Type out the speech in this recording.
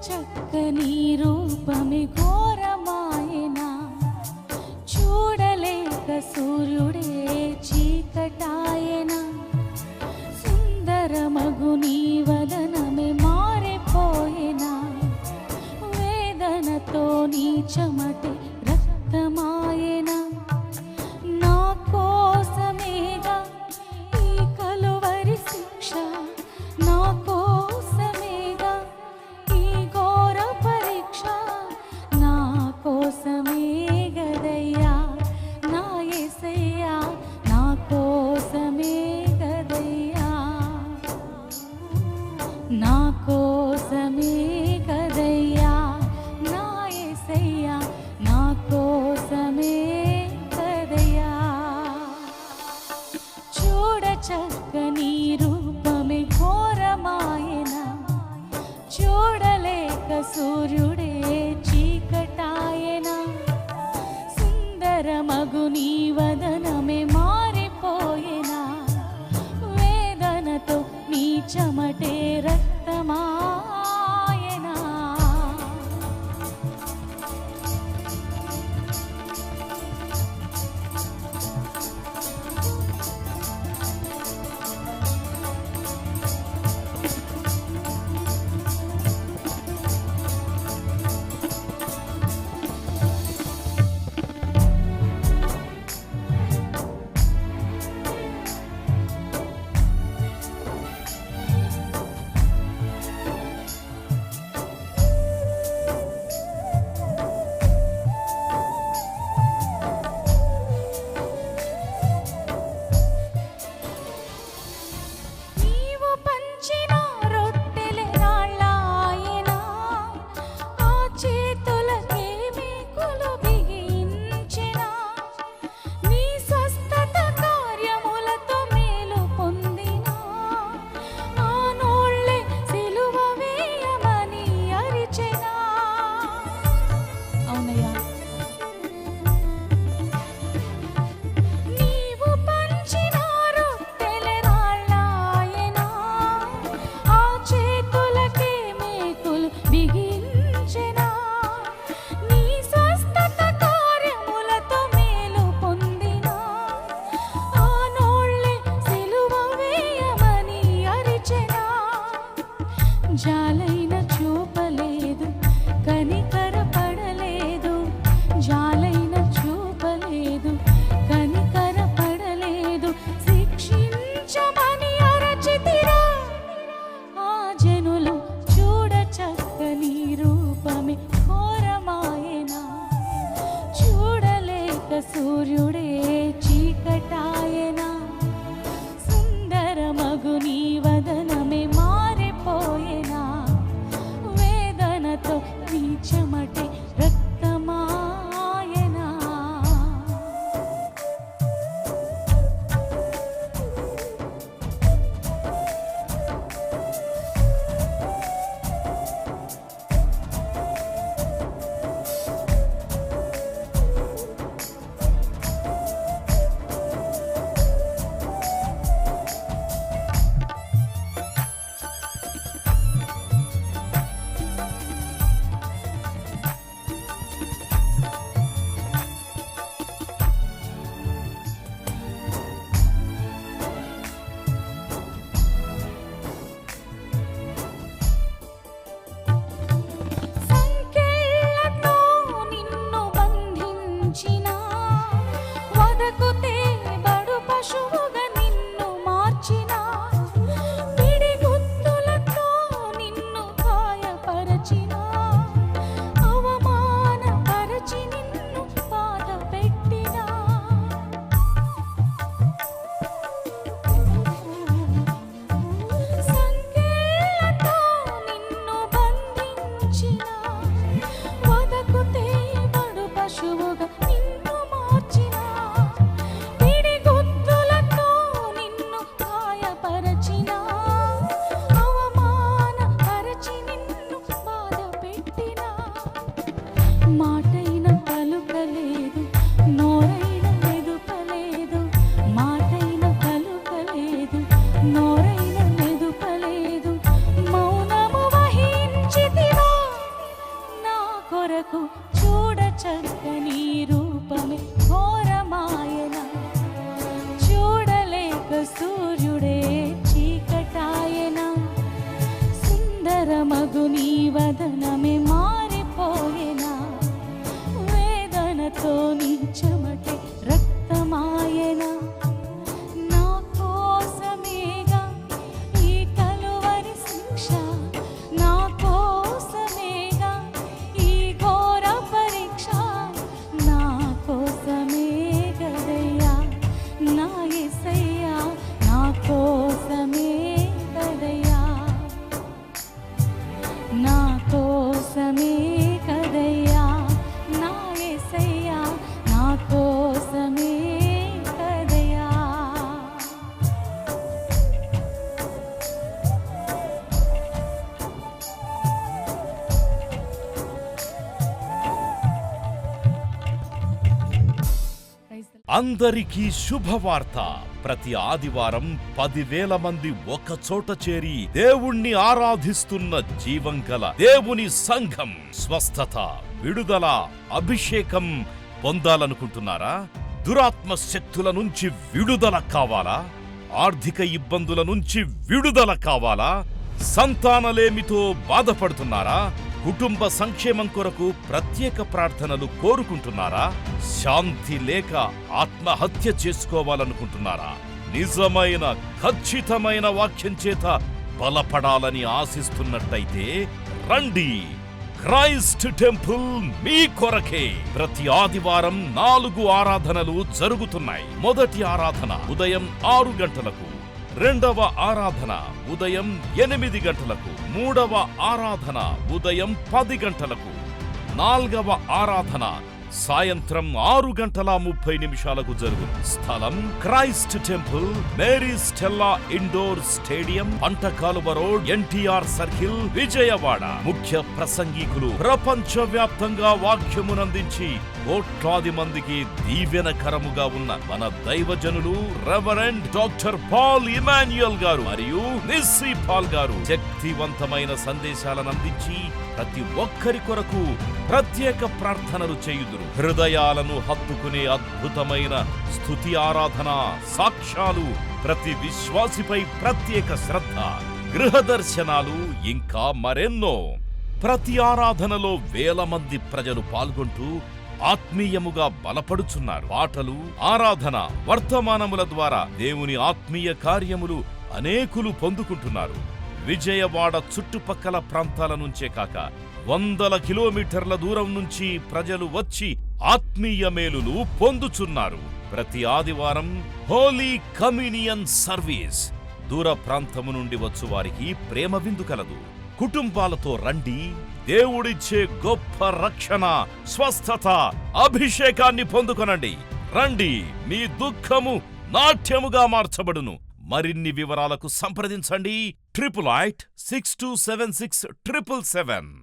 చక్కని రూపమే ఘోరమాయనా, చూడలేక సూర్యుడే చీకటాయనా, సుందరమగు నీ వదనమే మారిపోయేనా, వేదనతో నీ చెమటే రక్తమాయనా, నా కోసమేగా ఈ కలువరి శిక్ష, నా కోసమేగా ఈ ఘోర పరీక్ష, నా కోసమే గదయ్యా నా యేసయ్యా, నా కోసమే గదయ్యా, నా కోసమే గదయ్యా నా యేసయ్యా, నా కోసమే గదయ్యా. చూడ చక్కని రూపమే ఘోరమాయనా, చూడలేక సూర్యుడే చీకటాయనా, సుందరమగు నీ వదనమే మారిపోయేనా, వేదనతో నీ చెమటే రక్తమాయనా. జాలైన చూపలేదు, కనికర పడలేదు, జాలైన చూపలేదు, కనికర పడలేదు, శిక్షించమని అరచితిరా ఆ జనులు. చూడ చక్కని రూపమే ఘోరమాయనా, చూడలేక సూర్యుడే చీకటాయనా, సుందరమగు నీ వదనమే మారిపోయేనా, వేదనతో నీ చెమటే రక్తమాయనా. నోరైన మెదుపలేదు, మౌనము వహించితివా నాకు చూడ చక్కని రూపమే ఘోరమాయన. చూడలేక సూర్యుడే చీకటాయన. సుందరమగు నీ వదనమే మారిపోయేనా. వేదనతో నీ చెమటే రక్తమాయన. నా కోసమేగా ఈ కలువరి శిక్ష. నా కోసమేగా ఈ ఘోర పరీక్ష. నా కోసమే గదయ్యా నా యేసయ్యా. నా కోసమే గదయ్యా. నా కోసమే కదయ్యా నా యేసయ్యా. నా కోసమే కదయ్యా. అందరికీ శుభవార్త. ప్రతి ఆదివారం 10,000 మంది ఒక చోట చేరి దేవుణ్ణి ఆరాధిస్తున్న జీవం గల దేవుని సంఘం. స్వస్థత, విడుదల, అభిషేకం పొందాలనుకుంటున్నారా? దురాత్మ శక్తుల నుంచి విడుదల కావాలా? ఆర్థిక ఇబ్బందుల నుంచి విడుదల కావాలా? సంతానలేమితో బాధపడుతున్నారా? కుటుంబ సంక్షేమం కొరకు ప్రత్యేక ప్రార్థనలు కోరుకుంటున్నారా? శాంతి లేక ఆత్మహత్య చేసుకోవాలనుకుంటున్నారా? నిజమైన ఖచ్చితమైన వాక్యం చేత బలపడాలని ఆశిస్తున్నట్టయితే రండి. క్రైస్ట్ టెంపుల్ మీ కొరకే. ప్రతి ఆదివారం 4 ఆరాధనలు జరుగుతున్నాయి. మొదటి ఆరాధన ఉదయం 6 గంటలకు, రెండవ ఆరాధన ఉదయం 8 గంటలకు, మూడవ ఆరాధన ఉదయం 10 గంటలకు, నాల్గవ ఆరాధన సాయంత్రం 6:30 జరుగును. స్థలం Christ temple, Mary Stella indoor stadium, Pantakaluva road, NTR circle, Vijayawada. ముఖ్య ప్రసంగికులు ప్రపంచ వ్యాప్తంగా వాక్యమునందించి కోట్లాది మందికి దీవెనకరముగా ఉన్న మన దైవజనులు రెవరెండ్ డాక్టర్ పాల్ ఇమాన్యుయల్ గారు మరియు నిస్సీ పాల్ గారు శక్తివంతమైన సందేశాలను అందించి ప్రతి ఒక్కరి కొరకు ప్రత్యేక ప్రార్థనలు చేయుదురు. హృదయాలను హత్తుకునే అద్భుతమైన స్తుతి ఆరాధన సాక్ష్యాలు, ప్రతి విశ్వాసిపై ప్రత్యేక శ్రద్ధ, గృహ దర్శనాలు, ఇంకా మరెన్నో. ప్రతి ఆరాధనలో 1000 మంది ప్రజలు పాల్గొంటూ ఆత్మీయముగా బలపడుచున్నారు. పాటలు, ఆరాధన, వర్తమానముల ద్వారా దేవుని ఆత్మీయ కార్యములు అనేకులు పొందుకుంటున్నారు. విజయవాడ చుట్టుపక్కల ప్రాంతాల నుంచే కాక 100 కిలోమీటర్ల దూరం నుంచి ప్రజలు వచ్చి ఆత్మీయ మేలులు పొందుచున్నారు. ప్రతి ఆదివారం హోలీ కమ్యూనియన్ సర్వీస్. దూర ప్రాంతము నుండి వచ్చు వారికి ప్రేమ విందు కలదు. కుటుంబాలతో రండి. దేవుడిచ్చే గొప్ప రక్షణ, స్వస్థత, అభిషేకాన్ని పొందుకొనండి. రండి, మీ దుఃఖము నాట్యముగా మార్చబడును. మరిన్ని వివరాలకు సంప్రదించండి 88 6276 777.